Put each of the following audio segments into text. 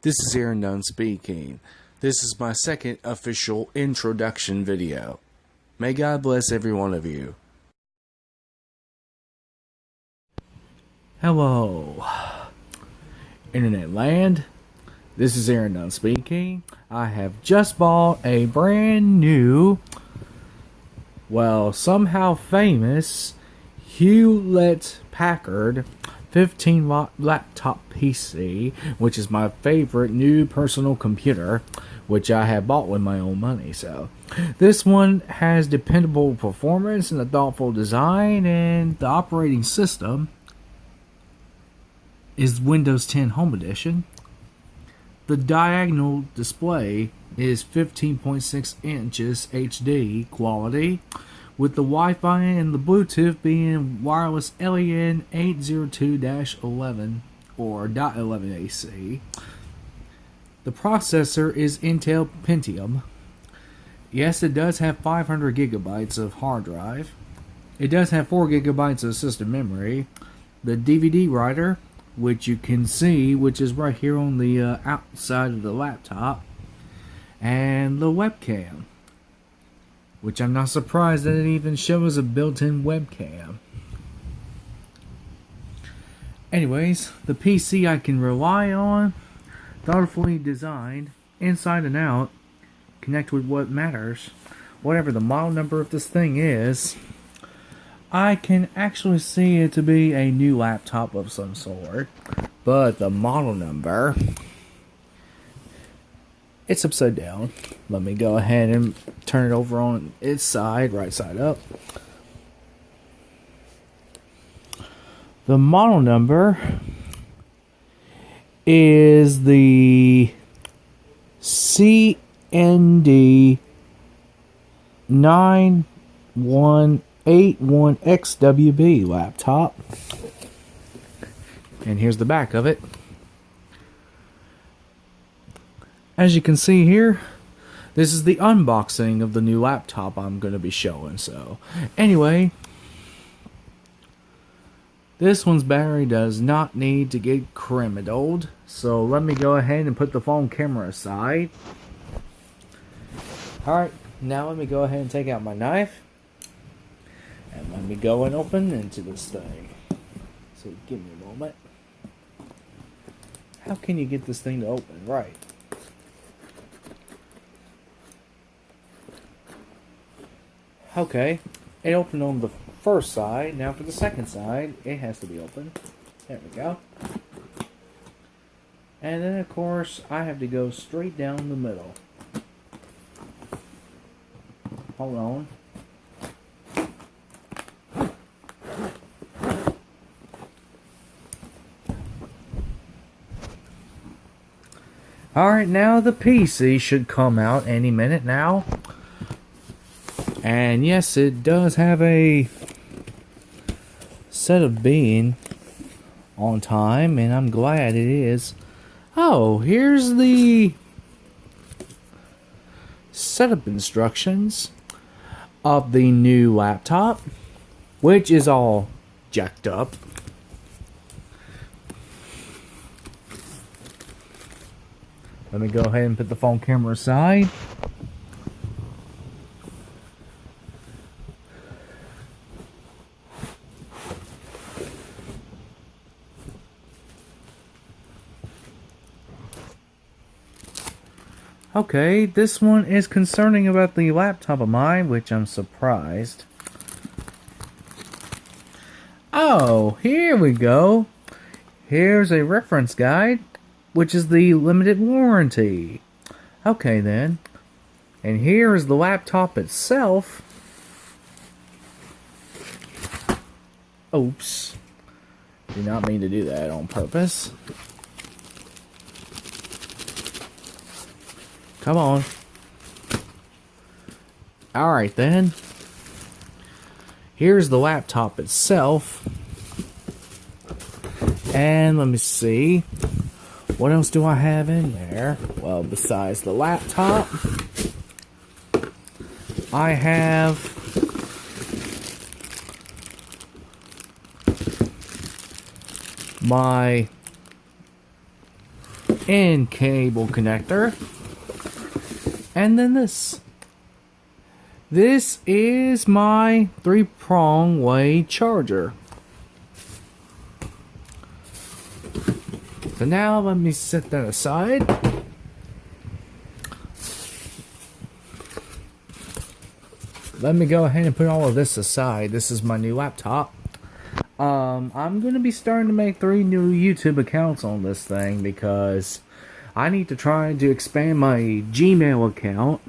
This is Dunn speaking. This is my second official introduction video. May God bless every one of you. Hello, Internet land. This is Dunn speaking. I have just bought a brand new, well, somehow famous Hewlett-Packard 15-watt laptop PC, which is my favorite new personal computer, which I have bought with my own money. So this one has dependable performance and a thoughtful design, and the operating system is Windows 10 Home Edition. The diagonal display is 15.6 inches HD quality, with the Wi-Fi and the Bluetooth being wireless LAN 802-11 or .11 AC. The processor is Intel Pentium. Yes, it does have 500 gigabytes of hard drive. It does have 4 gigabytes of system memory. The DVD writer, which you can see, which is right here on the outside of the laptop, and the webcam, which I'm not surprised that it even shows a built-in webcam. Anyways, the PC I can rely on, thoughtfully designed, inside and out, connect with what matters. Whatever the model number of this thing is, I can actually see it to be a new laptop of some sort, but the model number, it's upside down. Let me go ahead and turn it over on its side, right side up. The model number is the CND 9181XWB laptop. And here's the back of it. As you can see here, this is the unboxing of the new laptop I'm going to be showing. So, anyway, this one's battery does not need to get cremidled. So let me go ahead and put the phone camera aside. Alright, now let me go ahead and take out my knife. And let me go and open into this thing. So give me a moment. How can you get this thing to open? Right. Okay, it opened on the first side. Now for the second side, it has to be open. There we go. And then, of course, I have to go straight down the middle. Hold on. Alright, now the PC should come out any minute now. And yes, it does have a set of being on time, and I'm glad it is. Oh, here's the setup instructions of the new laptop, which is all jacked up. Let me go ahead and put the phone camera aside. Okay, this one is concerning about the laptop of mine, which I'm surprised. Oh, here we go. Here's a reference guide, which is the limited warranty. Okay then. And here is the laptop itself. Oops. Did not mean to do that on purpose. Come on. Alright then. Here's the laptop itself. And let me see. What else do I have in there? Well, besides the laptop, I have my in cable connector. And then this. This is my 3-prong way charger. So now let me set that aside. Let me go ahead and put all of this aside. This is my new laptop. I'm going to be starting to make 3 new YouTube accounts on this thing because I need to try to expand my Gmail account.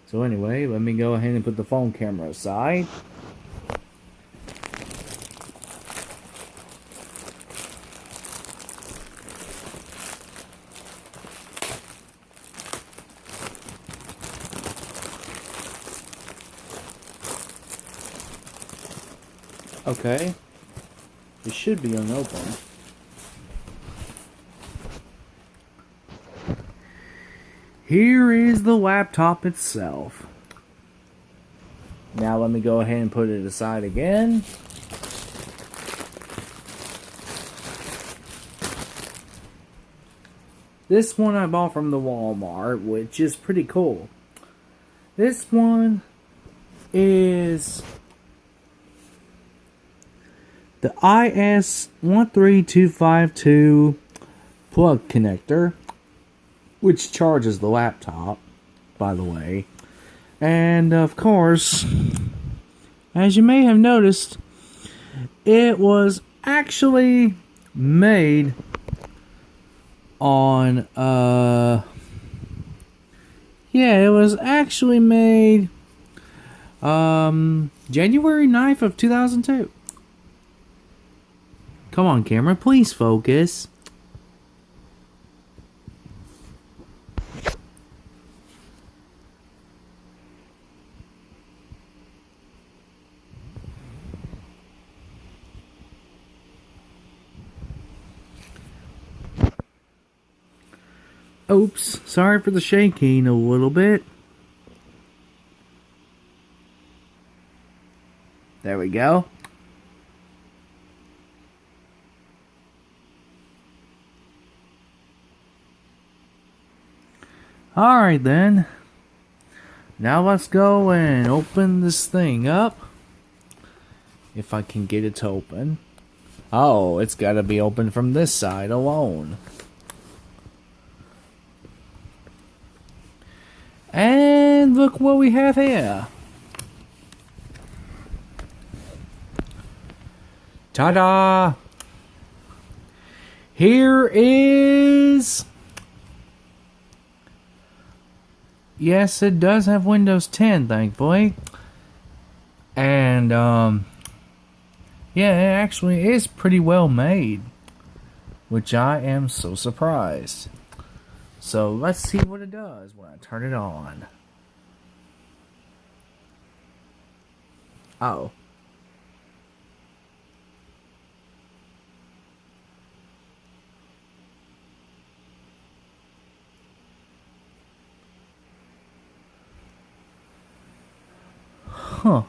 So anyway, let me go ahead and put the phone camera aside. Okay, it should be unopened. Here is the laptop itself. Now let me go ahead and put it aside again. This one I bought from the Walmart, which is pretty cool. This one is the IS13252 plug connector, which charges the laptop, by the way. And of course, as you may have noticed, it was actually made on it was actually made January 9th of 2002. Come on, camera, please focus. Oops, sorry for the shaking a little bit. There we go. Alright then, now let's go and open this thing up, if I can get it to open. Oh, it's gotta be open from this side alone. And look what we have here. Ta-da! Here is... Yes, it does have Windows 10, thankfully. And, yeah, it actually is pretty well made. Which I am so surprised. So, let's see what it does when I turn it on. Oh. Huh.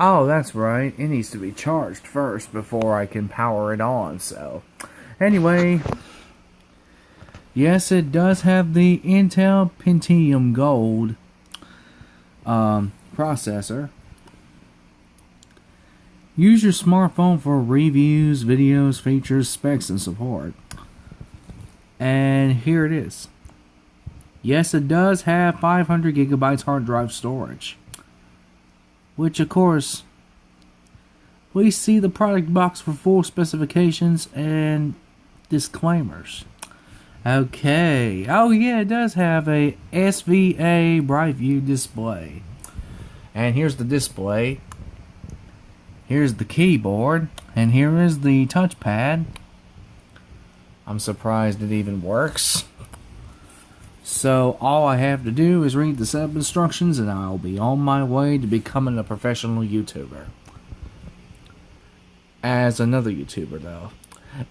Oh, that's right. It needs to be charged first before I can power it on, so. Anyway. Yes, it does have the Intel Pentium Gold processor. Use your smartphone for reviews, videos, features, specs, and support. And here it is. Yes, it does have 500 gigabytes hard drive storage. Which, of course, please see the product box for full specifications and disclaimers. Okay. Oh, yeah, it does have a SVA Bright View display. And here's the display. Here's the keyboard, and here is the touchpad. I'm surprised it even works. So all I have to do is read the setup instructions and I'll be on my way to becoming a professional YouTuber. As another YouTuber though.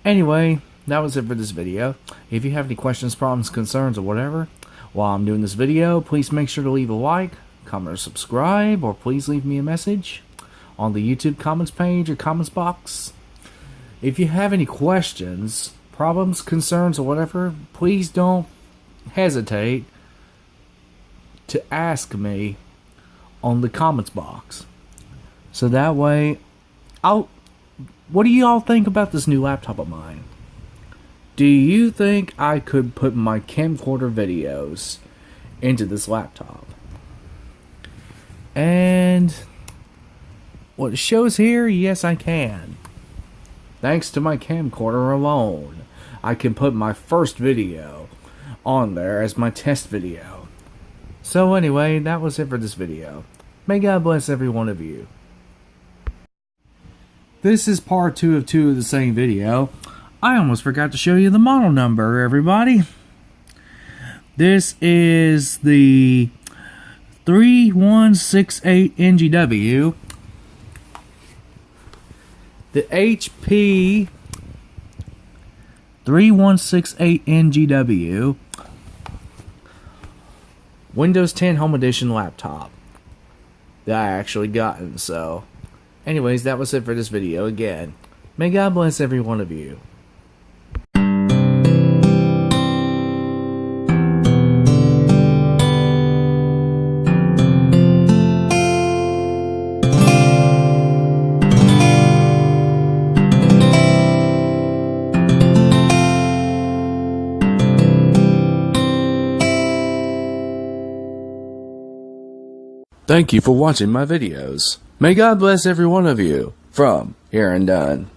Anyway, that was it for this video. If you have any questions, problems, concerns, or whatever, while I'm doing this video, please make sure to leave a like, comment or subscribe, or please leave me a message on the YouTube comments page or comments box. If you have any questions, problems, concerns, or whatever, please don't hesitate to ask me on the comments box. So that way, what do y'all think about this new laptop of mine? Do you think I could put my camcorder videos into this laptop? And what it shows here, yes I can. Thanks to my camcorder alone, I can put my first video on there as my test video. So anyway, that was it for this video. May God bless every one of you. This is part 2 of the same video. I almost forgot to show you the model number, everybody. This is the 3168 NGW. The HP 3168 NGW Windows 10 Home Edition laptop that I actually gotten. So anyways, that was it for this video. Again, may God bless every one of you. Thank you for watching my videos. May God bless every one of you. From here and Dunn.